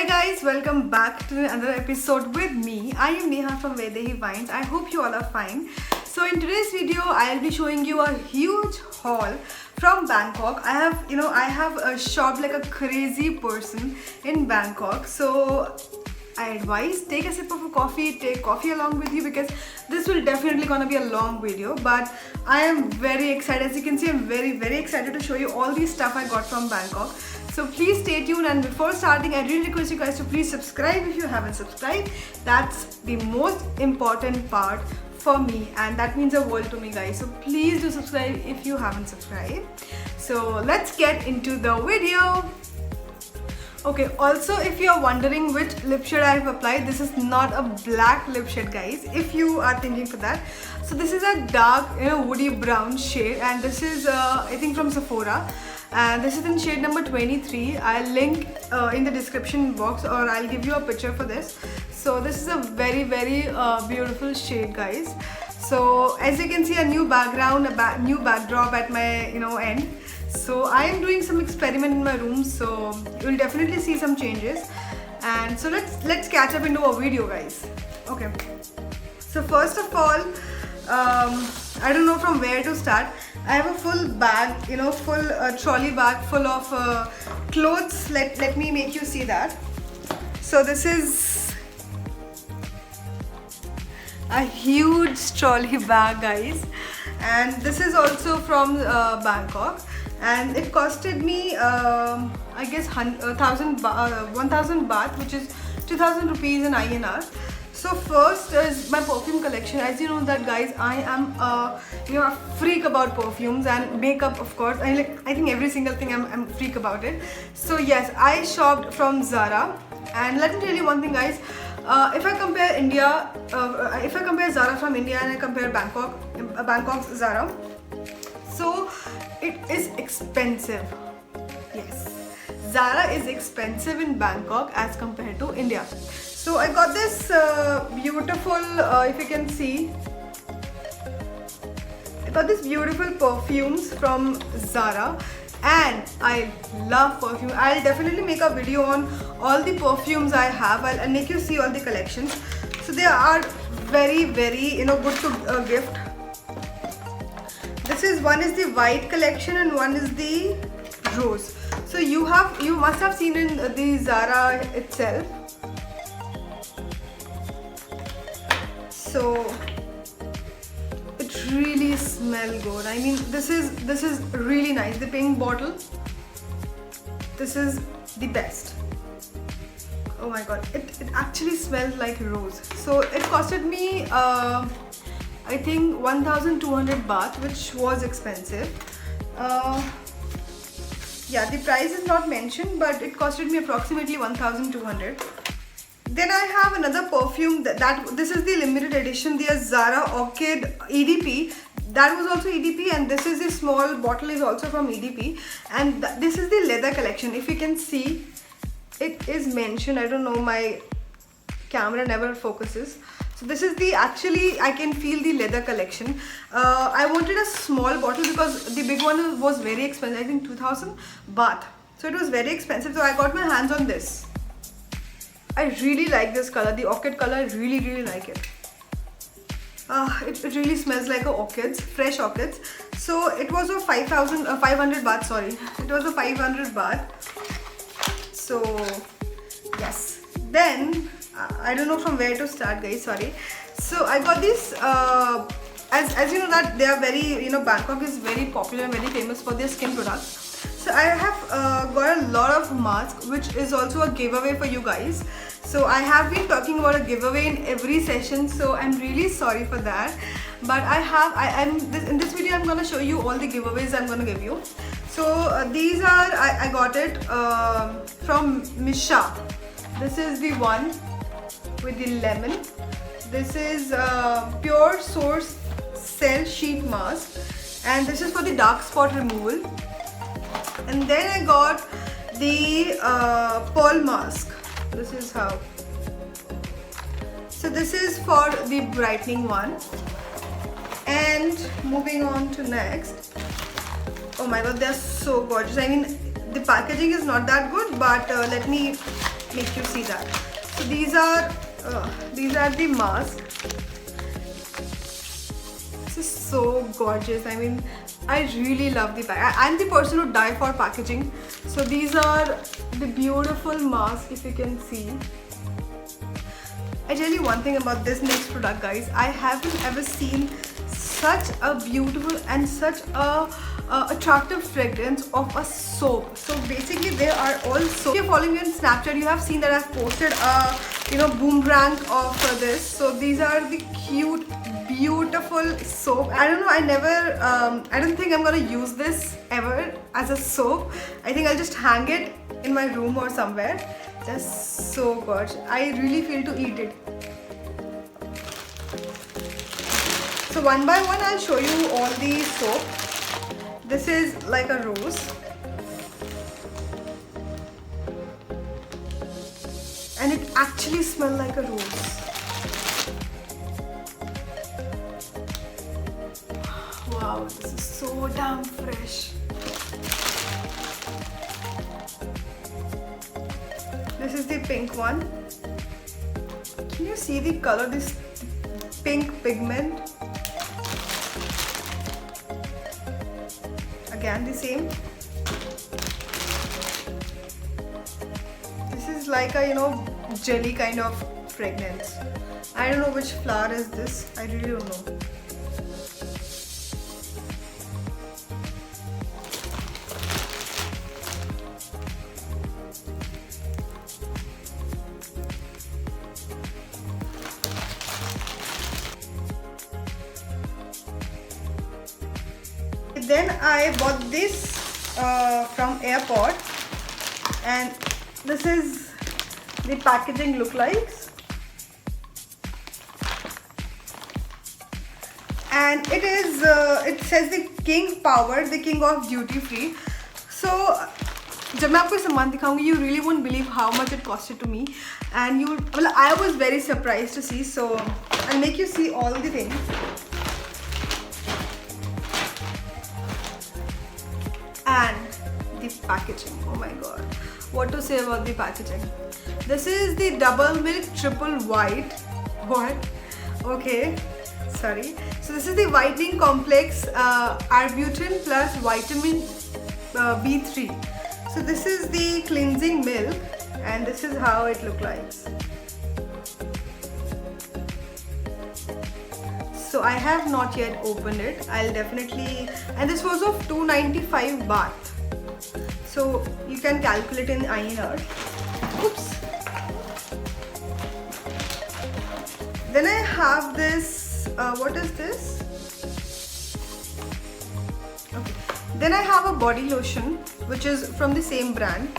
guys, welcome back to another episode with me. I am Neha from Vaidehi Vines. I hope you all are fine. So in today's video, I'll be showing you a huge haul from Bangkok. I have shopped like a crazy person in Bangkok. So I advise take a sip of a coffee, take coffee along with you because this will definitely gonna be a long video. But I am very excited. As you can see, I'm very excited to show you all the stuff I got from Bangkok. So please stay tuned, and before starting I really request you guys to please subscribe if you haven't subscribed. That's the most important part for me and that means the world to me, guys. So please do subscribe if you haven't subscribed. So let's get into the video. Okay, also if you are wondering which lip shade I have applied, this is not a black lip shade, guys, if you are thinking for that. So this is a dark woody brown shade, and this is I think from Sephora, and this is in shade number 23. I'll link in the description box, or I'll give you a picture for this. So this is a very beautiful shade, guys. So as you can see, a new background, new backdrop at my end. So I am doing some experiment in my room, so you'll definitely see some changes. And so let's catch up into a video, guys. Okay, so first of all, I don't know from where to start. I have a full bag, full trolley bag full of clothes. Let me make you see that. So this is a huge trolley bag, guys, and this is also from Bangkok, and it costed me I guess 1000 baht, which is 2000 rupees in INR. So first is my perfume collection. As you know that, guys, I am a freak about perfumes and makeup, of course. I think every single thing I'm a freak about it. So yes, I shopped from Zara, and let me tell you one thing, guys. If I compare Zara from India and I compare Bangkok's Zara, so it is expensive. Yes, Zara is expensive in Bangkok as compared to India. So I got this beautiful, if you can see, I got this beautiful perfumes from Zara, and I love perfume. I'll definitely make a video on all the perfumes I have. I'll make you see all the collections. So they are very good to gift. One is the white collection and one is the rose. So you must have seen in the Zara itself. So it really smells good. I mean, this is really nice. The pink bottle, this is the best. Oh my god, it actually smells like rose. So it costed me I think 1200 baht, which was expensive. Yeah, the price is not mentioned, but it costed me approximately 1200. Then I have another perfume this is the limited edition, the Zara Orchid EDP. That was also EDP, and this is the small bottle is also from EDP, and this is the leather collection. If you can see, it is mentioned. I don't know, my camera never focuses. So this is actually I can feel the leather collection. I wanted a small bottle because the big one was very expensive. I think 2000 baht. So it was very expensive. So I got my hands on this. I really like this color, the orchid color. I really like it. It really smells like orchids, fresh orchids. So it was a 500 baht. Sorry, it was a 500 baht. So yes. Then I don't know from where to start, guys. Sorry. So I got this. As you know that they are very Bangkok is very popular and very famous for their skin products. So I have got a lot of masks, which is also a giveaway for you guys. So I have been talking about a giveaway in every session, so I'm really sorry for that. But in this video I'm gonna show you all the giveaways I'm gonna give you. So these are I got it from Misha. This is the one with the lemon. This is Pure Source Cell Sheet Mask, and this is for the dark spot removal. And then I got the pearl mask. This is how. So this is for the brightening one. And moving on to next. Oh my god, they're so gorgeous. I mean, the packaging is not that good, but let me make you see that. So these are the masks. This is so gorgeous. I mean, I really love the pack. I'm the person who die for packaging. So these are the beautiful masks, if you can see. I tell you one thing about this next product, guys. I haven't ever seen such a beautiful and such a attractive fragrance of a soap. So basically they are all soap. If you're following me on Snapchat, you have seen that I've posted a boomerang of this. So these are the cute, beautiful soap. I don't know, I don't think I'm gonna use this ever as a soap. I think I'll just hang it in my room or somewhere. Just so gorgeous. I really feel to eat it. So one by one I'll show you all the soap. This is like a rose. And it actually smells like a rose. Wow, this is so damn fresh. This is the pink one. Can you see the color, this pink pigment? Again the same. This is like a jelly kind of fragrance. I don't know which flower is this. I really don't know. Then I bought this from airport, and this is the packaging look like, and it is it says the King Power, the king of duty free. So जब मैं आपको सामान दिखाऊंगी, you really won't believe how much it costed to me, and I was very surprised to see. So I'll make you see all the things. And the packaging, oh my god, what to say about the packaging. This is the double milk triple white. What? Okay, sorry. So this is the whitening complex arbutin plus vitamin B3. So this is the cleansing milk, and this is how it looks like. So I have not yet opened it. I'll definitely, and this was of 295 baht. So you can calculate in INR. Oops. Then I have this, what is this? Okay. Then I have a body lotion, which is from the same brand.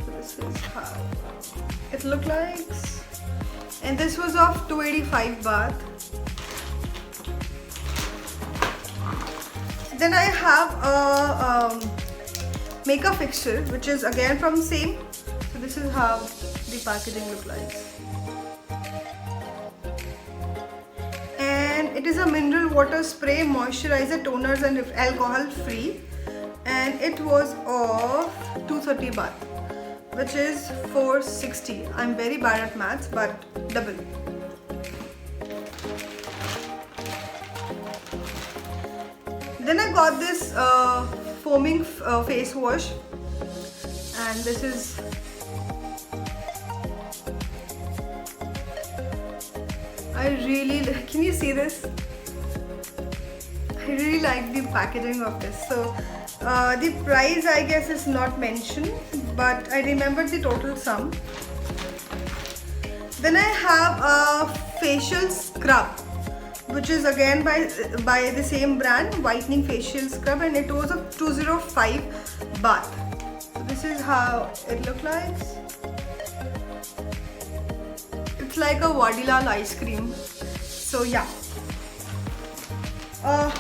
So this is how it looked like, and this was of 285 baht. Then I have a makeup fixture, which is again from same. So this is how the packaging look like, and it is a mineral water spray, moisturizer, toners, and alcohol free, and it was of 230 baht, which is 460. I'm very bad at maths, but double. Then I got this foaming face wash, and this is, can you see this? I really like the packaging of this. So the price, I guess, is not mentioned, but I remember the total sum. Then I have a facial scrub, which is again by the same brand, whitening facial scrub, and it was of 205 baht. So this is how it looked like. It's like a Vadilal ice cream. So yeah.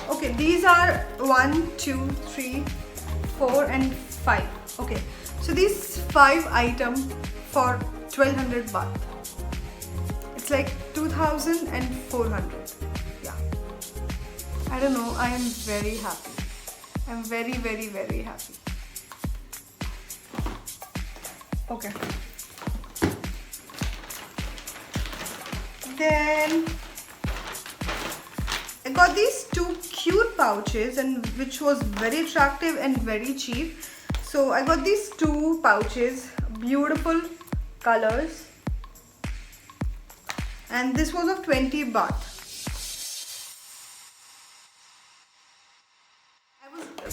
Okay, these are 1, 2, 3, 4 and 5. Okay, so these 5 items for 1200 baht. It's like 2400. Yeah, I don't know, I am very happy. I'm very, very, very happy. Okay. Then I got these two cute pouches, and which was very attractive and very cheap. So I got these two pouches, beautiful colors, and this was of 20 baht.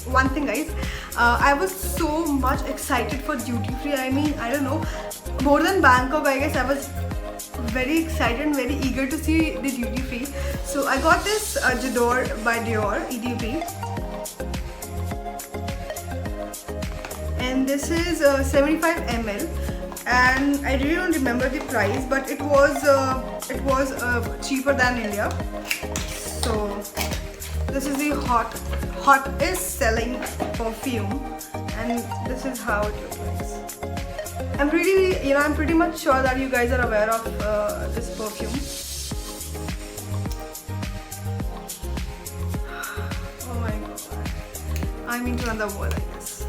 One thing guys, I was so much excited for duty free. I mean, I don't know, more than Bangkok, I guess I was very excited and very eager to see the duty free. So I got this J'adore by Dior EDP, and this is 75 ml, and I really don't remember the price, but it was cheaper than India. So this is the hottest selling perfume, and this is how it looks like. I'm pretty much sure that you guys are aware of this perfume. Oh my god, I'm into another world, I guess.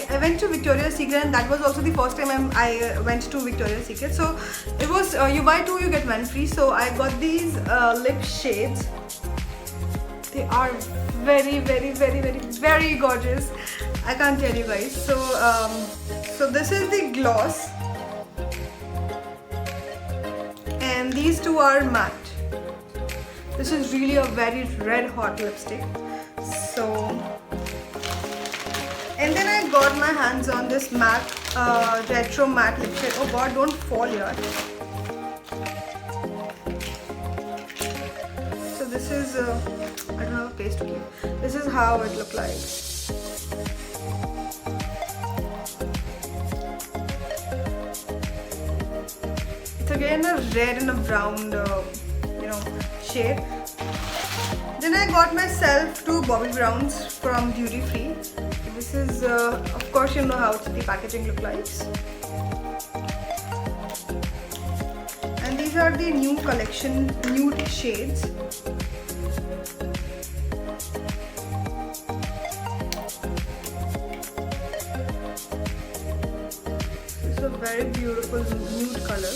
I went to Victoria's Secret, and that was also the first time I went to Victoria's Secret. So it was you buy two, you get one free. So I got these lip shades. They are very, very, very, very, very gorgeous. I can't tell you guys. So so this is the gloss, and these two are matte. This is really a very red hot lipstick. So, and then I got my hands on this matte retro matte lipstick. Oh god, don't fall here. So this is I don't have a place to keep. This is how it looked like. It's again a red and a brown shade. Then I got myself two Bobbi Browns from Duty Free. This is of course you know how the packaging look like. And these are the new collection nude shades. This is a very beautiful nude color.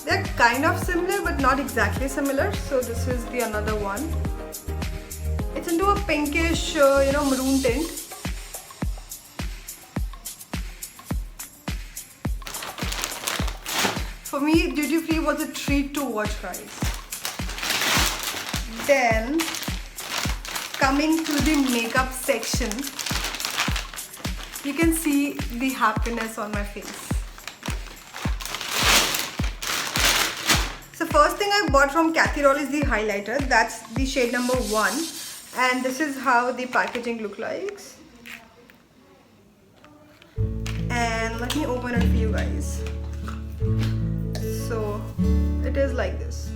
They're kind of similar but not exactly similar. So this is the another one. It's into a pinkish, maroon tint. For me, Duty Free was a treat to watch, guys. Then, coming to the makeup section, you can see the happiness on my face. So first thing I bought from Cathy Roll is the highlighter. That's the shade number 1, and this is how the packaging look like. And let me open it for you guys. So it is like this.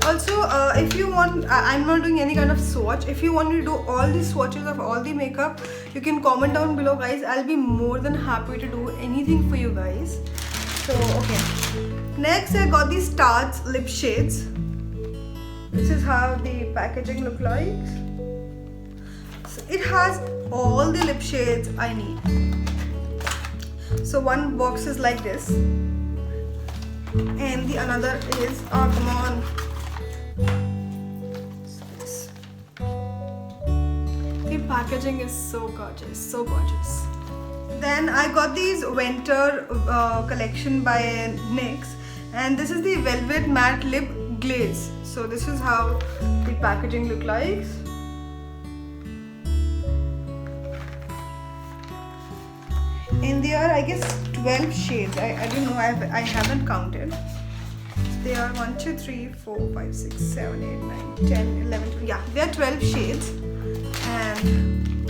Also, if you want, I'm not doing any kind of swatch. If you want me to do all the swatches of all the makeup, you can comment down below, guys. I'll be more than happy to do anything for you guys. So, okay. Next, I got these Tarte lip shades. This is how the packaging look like. So it has all the lip shades I need. So one box is like this, and the another is, oh come on. The packaging is so gorgeous, so gorgeous. Then I got these winter collection by NYX, and this is the velvet matte lip glaze. So this is how the packaging look like. And there are, I guess, 12 shades. I don't know, I haven't counted. There are 1, 2, 3, 4, 5, 6, 7, 8, 9, 10, 11, 12. Yeah, there are 12 shades. And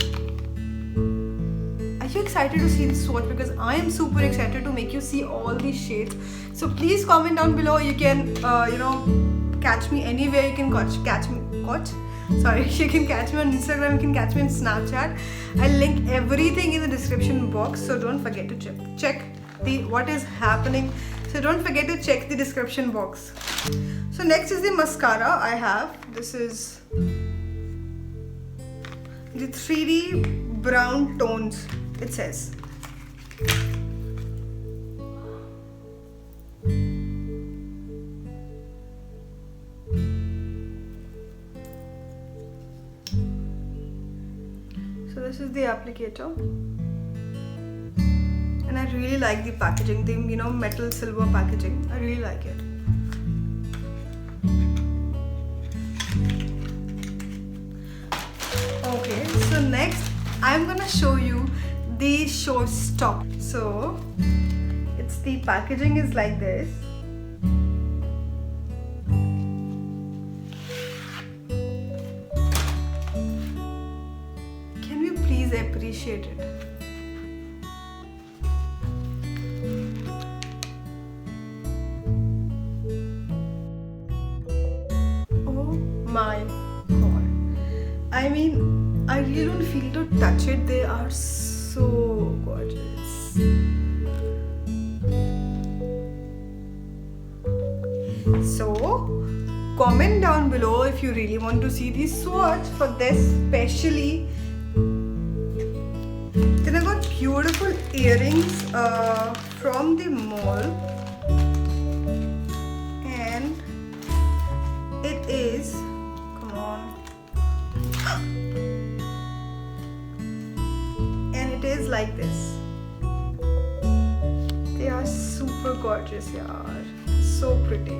I you excited to see this swatch? Because I am super excited to make you see all these shades. So please comment down below. You can catch me anywhere. You can catch me. Sorry, you can catch me on Instagram, you can catch me on Snapchat. I'll link everything in the description box, so don't forget to check what is happening. So don't forget to check the description box. So next is the mascara I have. This is the 3D brown tones, it says. So this is the applicator, and I really like the packaging, the metal silver packaging. I really like it. Okay, so next I'm gonna show you the showstopper. So it's the packaging is like this. Appreciate it. Oh my god. I mean, I really don't feel to touch it. They are so gorgeous. So comment down below if you really want to see the swatch for this specially. Then I got beautiful earrings from the mall, and it is, come on, and it is like this. They are super gorgeous, yaar. So pretty.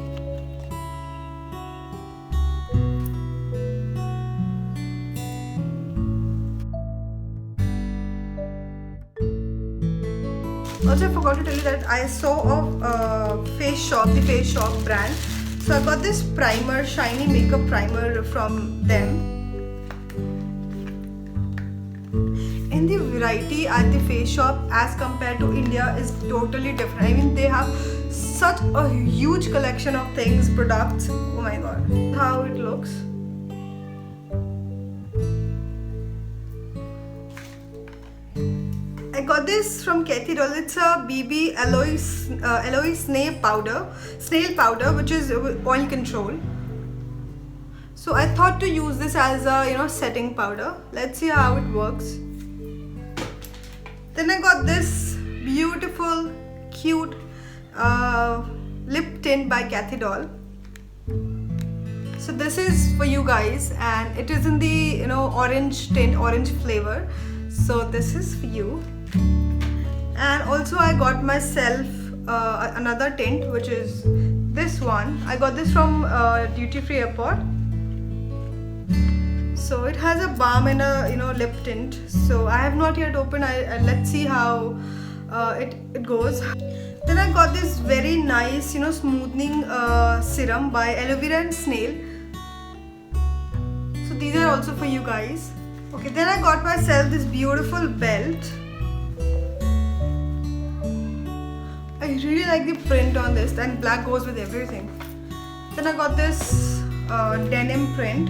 Also, I forgot to tell you that I saw the Face Shop brand. So I got this primer, shiny makeup primer from them. And the variety at the Face Shop as compared to India is totally different. I mean, they have such a huge collection of things, products. Oh my god, how it looks. I got this from Kathy Doll. It's a BB Aloe snail powder, which is oil control. So I thought to use this as a setting powder. Let's see how it works. Then I got this beautiful, cute lip tint by Kathy Doll. So this is for you guys, and it is in the orange tint, orange flavor. So this is for you. And also I got myself another tint, which is this one. I got this from Duty Free Airport. So it has a balm and a lip tint. So I have not yet opened. Let's see how it goes. Then I got this very nice smoothing serum by Aloe Vera and Snail. So these are also for you guys. Okay, then I got myself this beautiful belt. I really like the print on this, and black goes with everything. Then I got this denim print.